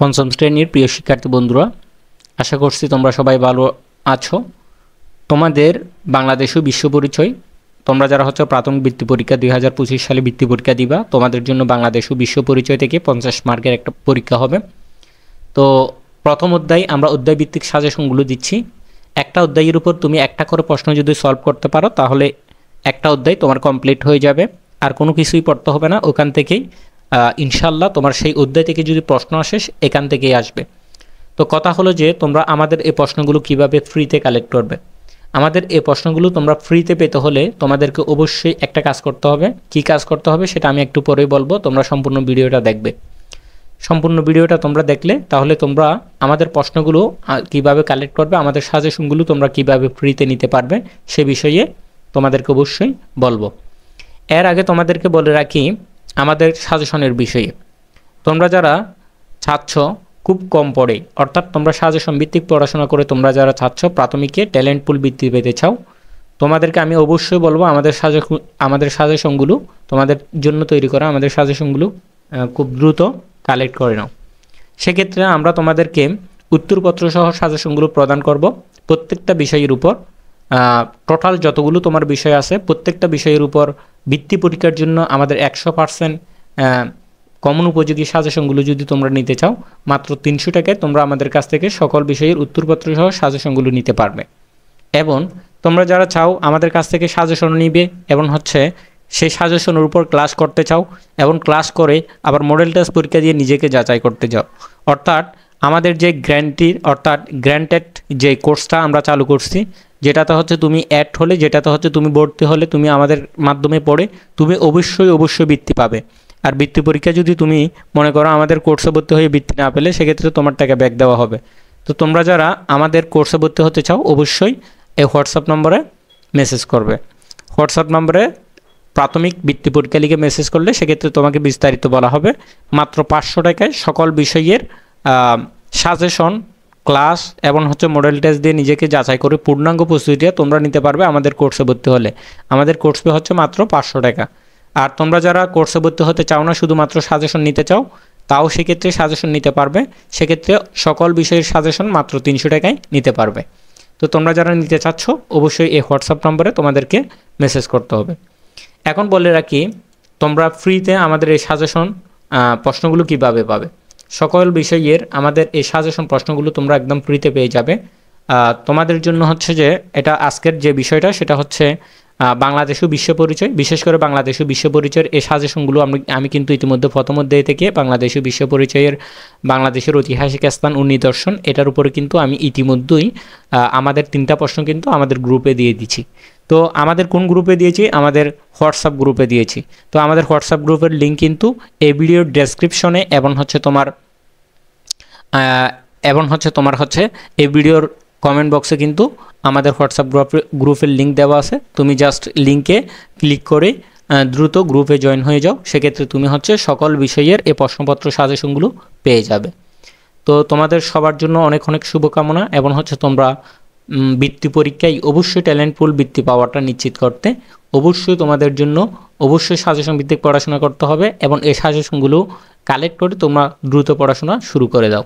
পঞ্চম শ্রেণীর প্রিয় শিক্ষার্থী বন্ধুরা, আশা করছি তোমরা সবাই ভালো আছো। তোমাদের বাংলাদেশ ও বিশ্ব পরিচয়, তোমরা যারা হচ্ছে প্রাথমিক বৃত্তি পরীক্ষা 2025 সালে বৃত্তি পরীক্ষা দিবা, তোমাদের জন্য বাংলাদেশ ও বিশ্ব পরিচয় থেকে 50 মার্কের একটা পরীক্ষা হবে। তো প্রথম অধ্যায় আমরা অধ্যায় ভিত্তিক সাজেশনগুলো দিচ্ছি। একটা অধ্যায়ের উপর তুমি একটা করে প্রশ্ন যদি সলভ করতে পারো তাহলে একটা অধ্যায় তোমার কমপ্লিট হয়ে যাবে, আর কোনো কিছুই পড়তে হবে না। ওখান থেকেই ইনশাল্লাহ তোমার সেই অধ্যায় থেকে যদি প্রশ্ন আসে এখান থেকেই আসবে। তো কথা হলো যে তোমরা আমাদের এই প্রশ্নগুলো কিভাবে ফ্রিতে কালেক্ট করবে। আমাদের এই প্রশ্নগুলো তোমরা ফ্রিতে পেতে হলে তোমাদেরকে অবশ্যই একটা কাজ করতে হবে। কি কাজ করতে হবে সেটা আমি একটু পরেই বলবো, তোমরা সম্পূর্ণ ভিডিওটা দেখবে। সম্পূর্ণ ভিডিওটা তোমরা দেখলে তাহলে তোমরা আমাদের প্রশ্নগুলো কিভাবে কালেক্ট করবে, আমাদের সাজেশনগুলো তোমরা কিভাবে ফ্রিতে নিতে পারবে সে বিষয়ে তোমাদেরকে অবশ্যই বলবো। এর আগে তোমাদেরকে বলে রাখি আমাদের সাজেশনের বিষয়ে। তোমরা যারা চাচ্ছ খুব কম পড়ে, অর্থাৎ তোমরা সাজেশন ভিত্তিক পড়াশোনা করে তোমরা যারা চাচ্ছ প্রাথমিকে ট্যালেন্ট পুল বৃত্তি পেতে চাও, তোমাদেরকে আমি অবশ্যই বলবো আমাদের সাজেশনগুলো তোমাদের জন্য তৈরি করা, আমাদের সাজেশনগুলো খুব দ্রুত কালেক্ট করে নাও। সেক্ষেত্রে আমরা তোমাদেরকে উত্তরপত্র সহ সাজেশনগুলো প্রদান করব প্রত্যেকটা বিষয়ের উপর। টোটাল যতগুলো তোমার বিষয় আছে প্রত্যেকটা বিষয়ের উপর বৃত্তি পরীক্ষার জন্য আমাদের 100% কমন উপযোগী সাজেশনগুলো যদি তোমরা নিতে চাও, মাত্র 300 টাকায় তোমরা আমাদের কাছ থেকে সকল বিষয়ের উত্তরপত্র সহ সাজেশনগুলো নিতে পারবে। এবং তোমরা যারা চাও আমাদের কাছ থেকে সাজেশন নিবে এবং সেই সাজেশনের উপর ক্লাস করতে চাও এবং ক্লাস করে আবার মডেল টেস্ট পরীক্ষা দিয়ে নিজেকে যাচাই করতে চাও, অর্থাৎ আমাদের যে গ্র্যান্টেড যে কোর্সটা আমরা চালু করছি, যেটাতে তুমি অ্যাড হলে, যেটাতে তুমি ভর্তি হলে তুমি আমাদের মাধ্যমে পড়ে তুমি অবশ্যই বৃত্তি পাবে। আর বৃত্তি পরীক্ষা যদি তুমি মনে করো আমাদের কোর্সে ভর্তি হয়ে বৃত্তি না পেলে, সেক্ষেত্রে তোমার টাকা ব্যাক দেওয়া হবে। তো তোমরা যারা আমাদের কোর্সে ভর্তি হতে চাও অবশ্যই এই হোয়াটসঅ্যাপ নম্বরে মেসেজ করবে। হোয়াটসঅ্যাপ নম্বরে প্রাথমিক বৃত্তি পরীক্ষা লিখে মেসেজ করলে সেক্ষেত্রে তোমাকে বিস্তারিত বলা হবে। মাত্র 500 টাকায় সকল বিষয়ের সাজেশন, ক্লাস এবং মডেল টেস্ট দিয়ে নিজেকে যাচাই করে পূর্ণাঙ্গ প্রস্তুতি তোমরা নিতে পারবে আমাদের কোর্সে ভর্তি হলে। আমাদের কোর্স ফি মাত্র 500 টাকা। আর তোমরা যারা কোর্সে ভর্তি হতে চাও না, শুধুমাত্র সাজেশন নিতে চাও, তাও সেক্ষেত্রে সাজেশন নিতে পারবে। সেক্ষেত্রে সকল বিষয়ের সাজেশন মাত্র 300 টাকায় নিতে পারবে। তো তোমরা যারা নিতে চাচ্ছ অবশ্যই এই হোয়াটসঅ্যাপ নম্বরে তোমাদেরকে মেসেজ করতে হবে। এখন বলে রাখি তোমরা ফ্রিতে আমাদের এই সাজেশন প্রশ্নগুলো কিভাবে পাবে। সকল বিষয়ের আমাদের এই সাজেশন প্রশ্নগুলো তোমরা একদম ফ্রিতে পেয়ে যাবে। তোমাদের জন্য যে এটা আজকের যে বিষয়টা সেটা বাংলাদেশ ও বিশ্ব পরিচয়, বিশেষ করে বাংলাদেশ ও বিশ্ব পরিচয়ের এই সাজেশনগুলো আমি কিন্তু ইতিমধ্যে প্রথম অধ্যায় থেকে বাংলাদেশ ও বিশ্ব পরিচয়ের বাংলাদেশের ঐতিহাসিক স্থান ও নিদর্শন এটার উপরে কিন্তু আমি ইতিমধ্যেই আমাদের 3টা প্রশ্ন কিন্তু আমাদের গ্রুপে দিয়ে দিচ্ছি। তো আমাদের কোন গ্রুপে দিয়েছি? আমাদের হোয়াটসঅ্যাপ গ্রুপে দিয়েছি। তো আমাদের হোয়াটসঅ্যাপ গ্রুপের লিঙ্ক কিন্তু এই ভিডিওর ডেসক্রিপশনে এবং তোমার এই ভিডিওর কমেন্ট বক্সে কিন্তু আমাদের হোয়াটসঅ্যাপ গ্রুপের লিঙ্ক দেওয়া আছে। তুমি জাস্ট লিঙ্কে ক্লিক করে দ্রুত গ্রুপে জয়েন হয়ে যাও। সেক্ষেত্রে তুমি সকল বিষয়ের এই প্রশ্নপত্র সাজেশনগুলো পেয়ে যাবে। তো তোমাদের সবার জন্য অনেক শুভকামনা এবং তোমরা বৃত্তি পরীক্ষায় অবশ্যই ট্যালেন্ট পুল বৃত্তি পাওয়াটা নিশ্চিত করতে অবশ্যই তোমাদের জন্য অবশ্যই সাজেশন ভিত্তিক পড়াশোনা করতে হবে এবং এই সাজেশনগুলো কালেক্ট করে তোমরা দ্রুত পড়াশোনা শুরু করে দাও।